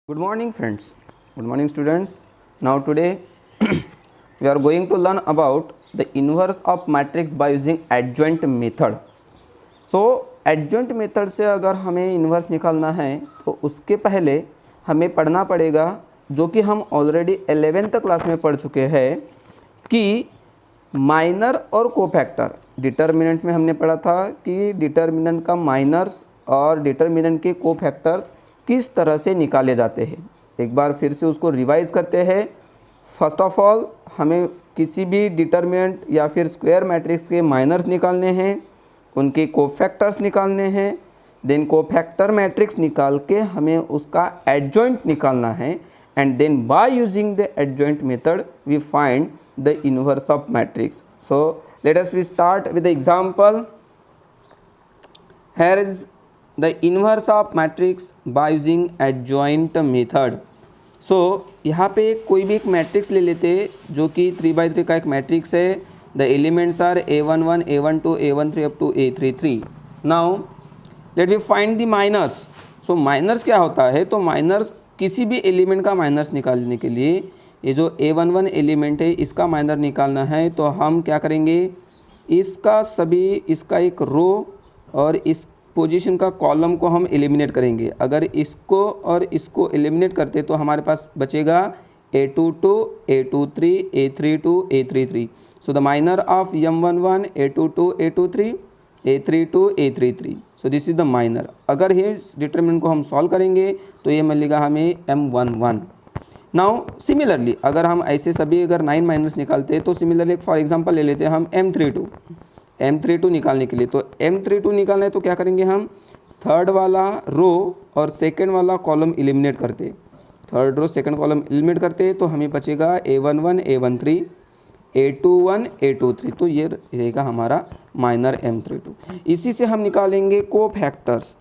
Good morning friends, good morning students. Now today we are going to learn about the inverse of matrix by using adjoint method. So adjoint method से अगर हमें inverse निकालना है तो उसके पहले हमें पढ़ना पड़ेगा जो कि हम ऑलरेडी 11th क्लास में पढ़ चुके हैं कि माइनर और कोफैक्टर। डिटर्मिनेंट में हमने पढ़ा था कि डिटर्मिनेंट का माइनर्स और डिटर्मिनेंट के कोफैक्टर्स किस तरह से निकाले जाते हैं। एक बार फिर से उसको रिवाइज करते हैं। फर्स्ट ऑफ ऑल हमें किसी भी डिटर्मिनेंट या फिर स्क्वायर मैट्रिक्स के माइनर्स निकालने हैं, उनके कोफैक्टर्स निकालने हैं, देन कोफैक्टर मैट्रिक्स निकाल के हमें उसका एडजॉइंट निकालना है and then by using the adjoint method we find the inverse of matrix. So let us we start with the example. Here is the inverse of matrix by using adjoint method. So यहाँ पे कोई भी एक matrix ले लेते जो कि 3x3 का एक मैट्रिक्स है. The elements are a11, a12, a13 up to a33. Now let we find the minors. So minors क्या होता है? तो minors किसी भी एलिमेंट का माइनर्स निकालने के लिए ये जो a11 एलिमेंट है इसका माइनर निकालना है तो हम क्या करेंगे, इसका एक रो और इस पोजीशन का कॉलम को हम एलिमिनेट करेंगे. अगर इसको और इसको एलिमिनेट करते तो हमारे पास बचेगा a22, a23, a32, a33. So the minor of m11, a22, a23, a32, a33. So this is the minor. अगर इस डिटरमिनेंट को हम सॉल्व करेंगे तो ये मिलेगा हमें m11. नाउ सिमिलरली अगर हम ऐसे सभी अगर 9 माइनर्स निकालते हैं तो सिमिलरली फॉर एग्जांपल ले लेते हैं हम m32 निकालने के लिए. तो m32 निकालना है तो क्या करेंगे, हम थर्ड वाला रो और सेकंड वाला कॉलम एलिमिनेट करते. Third row second column eliminate करते तो हमें बचेगा a11, a13, a21, a23. तो ये रहेगा हमारा माइनर m32. इसी से हम निकालेंगे कोफैक्टर्स.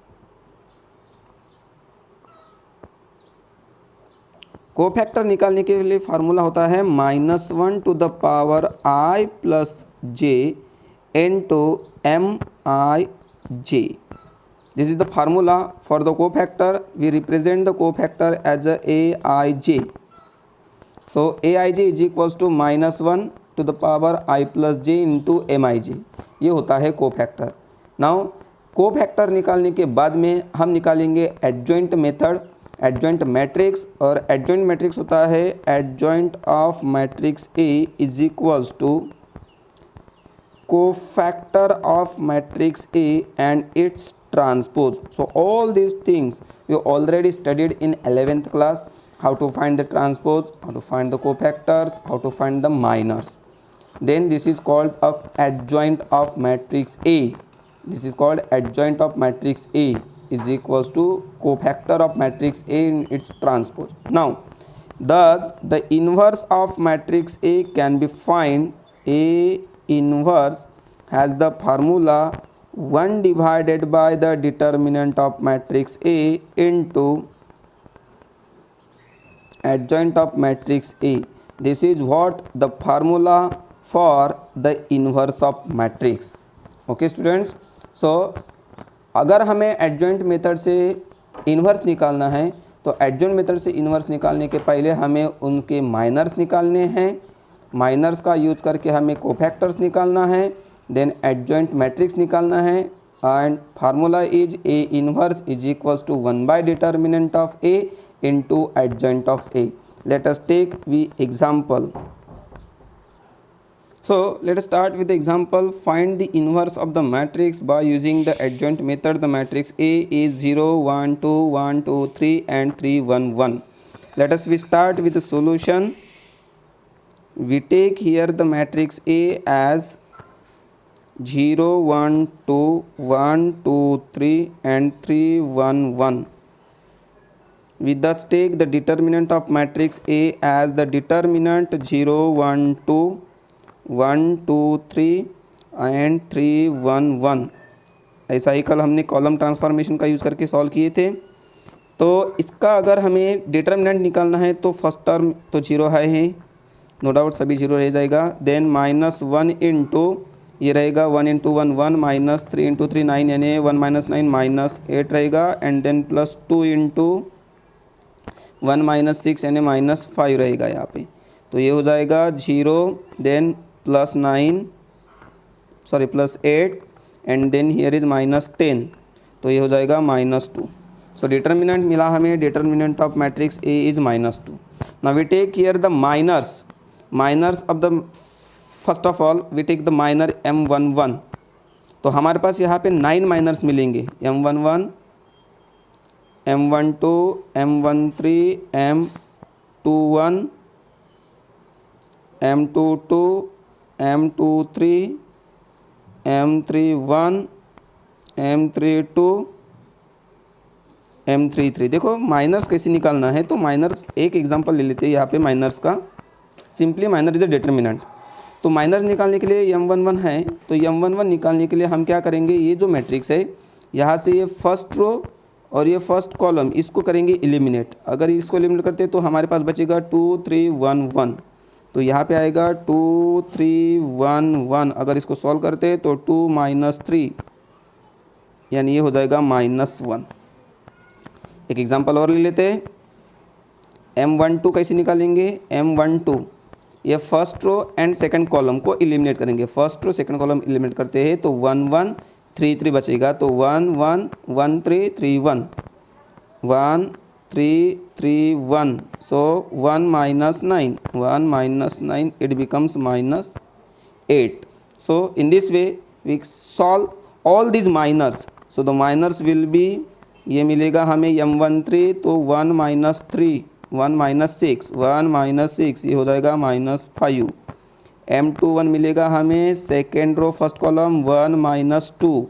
कोफैक्टर निकालने के लिए फार्मूला होता है -1 to the power I plus j into mij. This is the formula for the cofactor. We represent the cofactor as a aij. So aij is equals to -1 to the power I plus j into mij. ये होता है cofactor. Now cofactor निकालने के बाद में हम निकालेंगे adjoint method, adjoint matrix. और एडजॉइंट मैट्रिक्स होता है adjoint of matrix A is equals to cofactor of matrix A and its transpose. So all these things we already studied in 11th class. How to find the transpose, how to find the cofactors, how to find the minors. Then this is called a adjoint of matrix A. This is called adjoint of matrix A is equals to cofactor of matrix A in its transpose. Now thus the inverse of matrix A can be find. A inverse has the formula 1 divided by the determinant of matrix A into adjoint of matrix A. This is what the formula for the inverse of matrix. Okay students. So अगर हमें adjoint method से inverse निकालना है तो adjoint method से inverse निकालने के पहले हमें उनके माइनर्स निकालने हैं. माइनर्स का यूज करके हमें कोफैक्टर्स निकालना है, देन एडजॉइंट मैट्रिक्स निकालना है and formula is A inverse is equals to 1 by determinant of A into adjoint of A. Let us take we example. So let us start with the example. Find the inverse of the matrix by using the adjoint method. The matrix A is 0, 1, 2, 1, 2, 3 and 3, 1, 1. Let us we start with the solution. We take here the matrix A as 0, 1, 2, 1, 2, 3 and 3, 1, 1. We thus take the determinant of matrix A as the determinant 0, 1, 2, 1, 2, 3 and 3, 1, 1. ऐसा ही कल हमने column transformation का use करके solve किए थे. तो इसका अगर हमें डिटर्मिनेंट निकालना है तो फर्स्ट टर्म तो जीरो है ही, नो डाउट सभी जीरो रह जाएगा. देन -1 इंटू ये रहेगा 1 इंटू 1 1 -3 इंटू 3 9 यानी 1 -9 -8 रहेगा एंड देन +2 इंटू 1 माइनस 6 यानी -5 रहेगा यहाँ पे। तो ये हो जाएगा 0 then +9 sorry +8 and then here is -10, तो ये हो जाएगा -2। सो डिटर्मिनेंट मिला हमें, determinant of matrix A is -2। Now we take here the minors of the first of all we take the minor M11। तो हमारे पास यहाँ पे 9 माइनर्स मिलेंगे, M11, M12, M13, M21, M22, M23, M31, M32, M33। देखो miners कैसे निकालना है, तो माइनर्स एक एग्जांपल ले लेते हैं यहाँ पे माइनर्स का। Simply minor is a determinant. तो माइनर्स निकालने के लिए M11 है, तो M11 निकालने के लिए हम क्या करेंगे, ये जो मैट्रिक्स है यहाँ से ये फर्स्ट रो और ये फर्स्ट कॉलम इसको करेंगे एलिमिनेट। अगर इसको एलिमिनेट करते तो हमारे पास बचेगा 2 3 1 1, तो यहाँ पे आएगा 2 3 1 1। अगर इसको सॉल्व करते तो 2 - 3 यानी ये हो जाएगा -1। एक एग्जांपल और ले लेते हैं। M12 कैसे निकालेंगे, M12 ये first row and second column को एलिमिनेट करेंगे। First row second column eliminate करते हैं तो 1 1 3 3 बचेगा, तो 1 1 1 3 3 1 1 3 3 1। सो 1 - 9 it becomes -8। So in this way we solve all these minors। So the minors will be, ये मिलेगा हमें M13 तो 1 - 3 1 - 6 ये हो जाएगा -5। M21 मिलेगा हमें सेकेंड रो फर्स्ट कॉलम 1 - 2,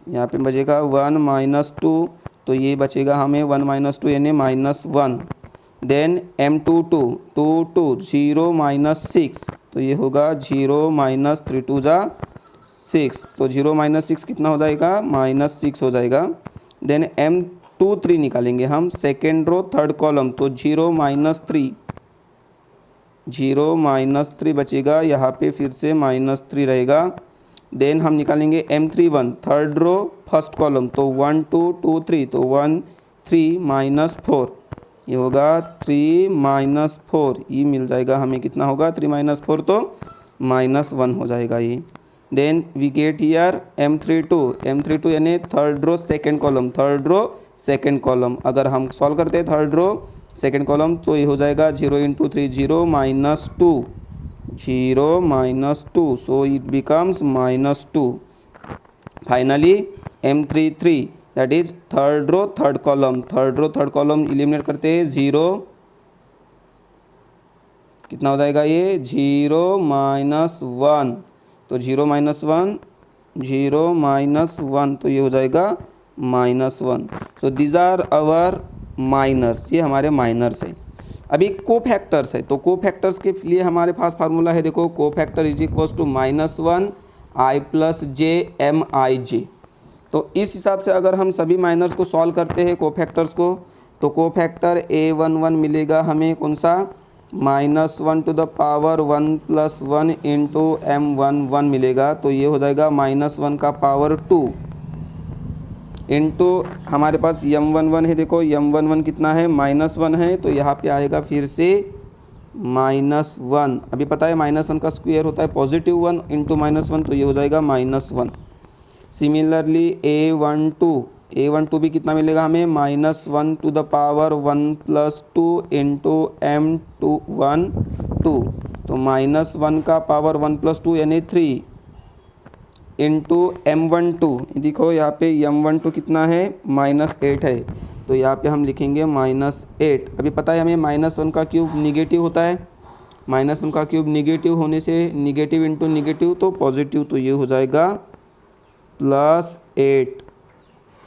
यहाँ पे बचेगा 1 - 2, तो ये बचेगा हमें 1 - 2 यानी -1। देन M22 2 2 0 - 6, तो ये होगा 0 - 3 2 जा 6, तो 0 - 6 कितना हो जाएगा, -6 हो जाएगा। देन M23 निकालेंगे हम सेकेंड रो थर्ड कॉलम, तो 0 - 3 बचेगा, यहाँ पे फिर से -3 रहेगा। देन हम निकालेंगे M31 third row first column, तो 1 2 2 3, तो 1 3 - 4 ये होगा 3 - 4, ये मिल जाएगा हमें, कितना होगा 3 - 4 तो -1 हो जाएगा ये। Then we get here M32 यानी थर्ड रो सेकेंड कॉलम, अगर हम सॉल्व करते हैं थर्ड रो सेकेंड कॉलम तो ये हो जाएगा 0 × 3 0 - 2, so it becomes -2। Finally M33 that is third row third column eliminate करते हैं 0, कितना हो जाएगा ये 0 - 1, तो 0 - 1 तो ये हो जाएगा -1। So these are our minors, ये हमारे माइनर्स है। अभी कोफैक्टर्स है, तो कोफैक्टर्स के लिए हमारे पास फार्मूला है, देखो cofactor is equals to -1 I + j Mij। तो इस हिसाब से अगर हम सभी माइनर्स को सॉल्व करते हैं कोफैक्टर्स को, तो कोफैक्टर A11 मिलेगा हमें कौन सा, -1 to the power 1 + 1 into M11 मिलेगा, तो ये हो जाएगा -1 का पावर 2 इंटू हमारे पास M11 है। देखो M11 कितना है, -1 है, तो यहाँ पे आएगा फिर से -1। अभी पता है -1 का स्क्वायर होता है +1 इंटू -1, तो ये हो जाएगा -1। सिमिलरली A12 भी कितना मिलेगा हमें, -1 to the power 1 + 2 into M21 2, तो -1 का पावर 1 + 2 यानी 3 इंटू M12। देखो यहाँ पे M12 कितना है, -8 है, तो यहाँ पे हम लिखेंगे -8। अभी पता है हमें -1 का क्यूब निगेटिव होता है, -1 का क्यूब निगेटिव होने से निगेटिव इंटू निगेटिव तो पॉजिटिव, तो ये हो जाएगा +8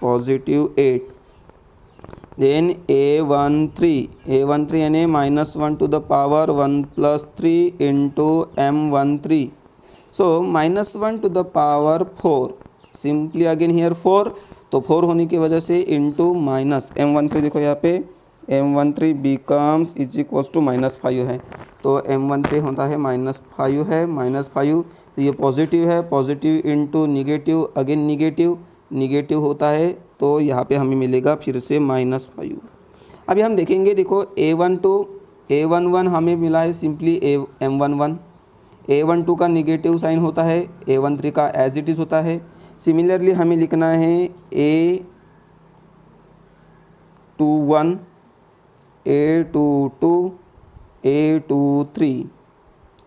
+8। देन A13 यानी -1 to the power 1 + 3 into M13, so -1 to the power 4, simply again here 4, तो 4 होने की वजह से इंटू M13, देखो यहाँ पे M13 becomes is equals to -5 है, तो M13 होता है -5 है, -5, तो ये पॉजिटिव है, positive into negative again negative होता है, तो यहाँ पे हमें मिलेगा फिर से -5। अभी हम देखेंगे, देखो A11 हमें मिला है सिंपली M11, A12 का निगेटिव साइन होता है, A13 का एज इट इज़ होता है। सिमिलरली हमें लिखना है A21, A22, A23,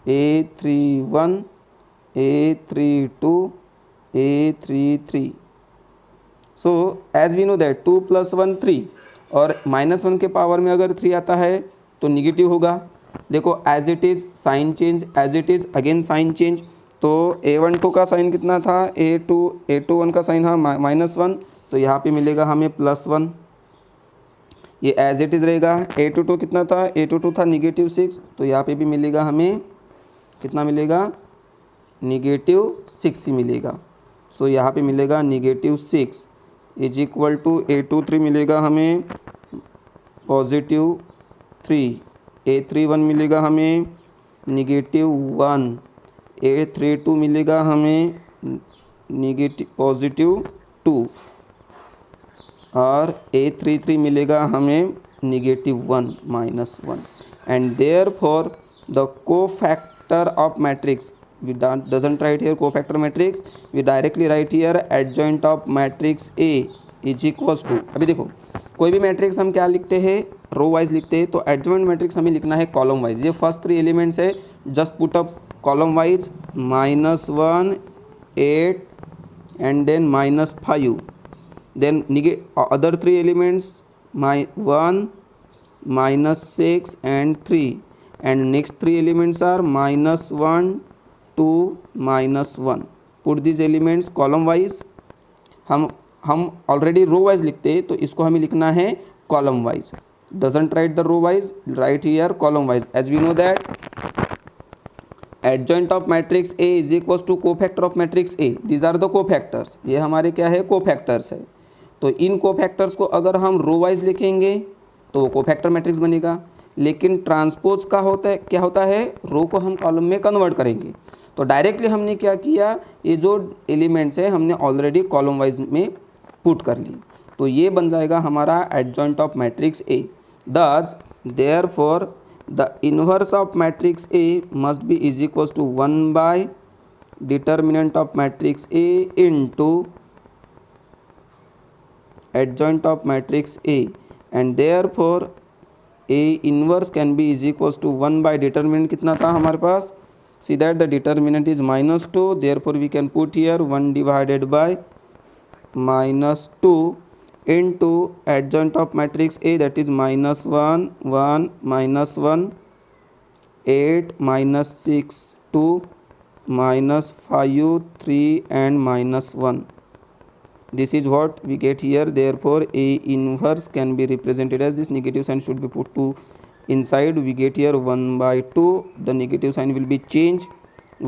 A31, A32, A33। So as we know that 2 + 1 3, और -1 के पावर में अगर 3 आता है तो निगेटिव होगा। देखो as it is sign change, as it is again sign change. तो A12 का साइन कितना था, A21 का साइन था -1, तो यहाँ पे मिलेगा हमें +1, ये एज इट इज़ रहेगा। A22 कितना था, A22 था -6, तो यहाँ पे भी मिलेगा हमें कितना मिलेगा, -6 ही मिलेगा। सो यहाँ पे मिलेगा -6 इज इक्वल टू A23 मिलेगा हमें +3, A31 मिलेगा हमें -1, A32 मिलेगा हमें +2, और A33 मिलेगा हमें -1 -1। And therefore the cofactor of matrix, we doesn't write here cofactor matrix, we directly write here adjoint of matrix A is equals to, अभी देखो कोई भी मैट्रिक्स हम क्या लिखते हैं, रो वाइज लिखते हैं, तो एडजॉइंट मैट्रिक्स हमें लिखना है कॉलम वाइज। ये फर्स्ट 3 एलिमेंट्स है, just put up column wise -1 8 and then -5, then other 3 elements 1 -6 and 3, and next 3 elements are -1 2 -1। Put this elements column wise. हम ऑलरेडी रो वाइज लिखते हैं, तो इसको हमें लिखना है column wise. Doesn't write the row wise, right here column wise. As we know that adjoint of matrix A is equal to cofactor of matrix A, these are the cofactors. ये हमारे क्या है, कोफैक्टर्स है। तो इन cofactors को अगर हम row wise लिखेंगे तो वो कोफैक्टर मैट्रिक्स बनेगा, लेकिन ट्रांसपोज का होता है, क्या होता है, रो को हम कॉलम में कन्वर्ट करेंगे। तो डायरेक्टली हमने क्या किया, ये जो एलिमेंट्स है हमने ऑलरेडी कॉलम वाइज में पुट कर लिए, तो ये बन जाएगा हमारा adjoint of matrix A. Thus therefore the inverse of matrix A must be is equal to 1 / determinant of matrix A into adjoint of matrix A, and therefore A inverse can be is equal to 1 / determinant कितना था हमारे पास, see that the determinant is -2, therefore we can put here 1 divided by -2 into adjoint of matrix A, that is -1 1 -1 8 -6 2 -5 3 and -1. This is what we get here. Therefore A inverse can be represented as this. Negative sign should be put to inside. We get here 1/2, the negative sign will be changed,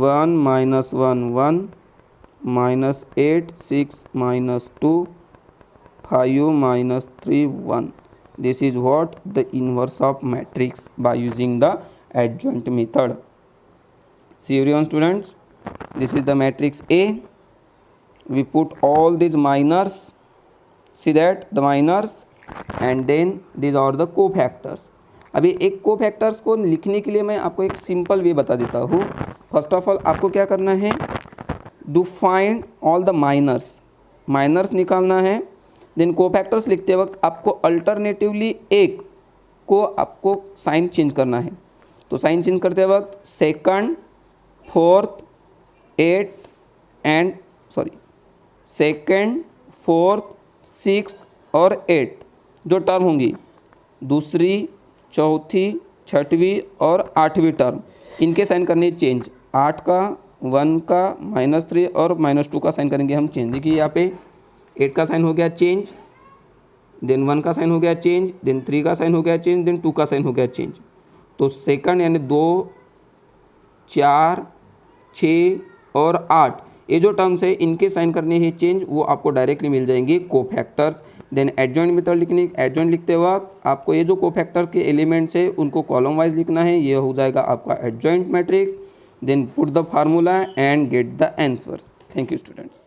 1 -1 1 -8 6 -2 5 -3 1. This is what the inverse of matrix by using the adjoint method. See everyone students, this is the matrix A. We put all these minors, see that the minors, and then these are the cofactors. अभी एक cofactors को लिखने के लिए मैं आपको एक simple way बता देता हूँ। फर्स्ट ऑफ ऑल आपको क्या करना है, do find all the minors निकालना है। देन कोफैक्टर्स लिखते वक्त आपको अल्टरनेटिवली एक को आपको साइन चेंज करना है। तो साइन चेंज करते वक्त second, fourth, eighth and second, fourth, sixth और एट्थ जो टर्म होंगी, दूसरी, चौथी, छठवीं और 8वीं टर्म, इनके साइन करने चेंज। 8 का, 1 का, -3 और -2 का साइन करेंगे हम चेंज। देखिए यहाँ पे 8 का साइन हो गया चेंज, देन 1 का साइन हो गया चेंज, देन 3 का साइन हो गया चेंज, देन 2 का साइन हो गया चेंज। तो सेकंड यानी 2 4 6 और 8 ये जो टर्म्स है इनके साइन करने हैं चेंज, वो आपको डायरेक्टली मिल जाएंगे कोफैक्टर्स। देन एडजॉइंट मेथड लिखने, एडजॉइंट लिखते वक्त आपको ये जो कोफैक्टर के एलिमेंट्स है उनको कॉलम वाइज लिखना है, ये हो जाएगा आपका adjoint matrix. Then put the formula and get the answer. Thank you students.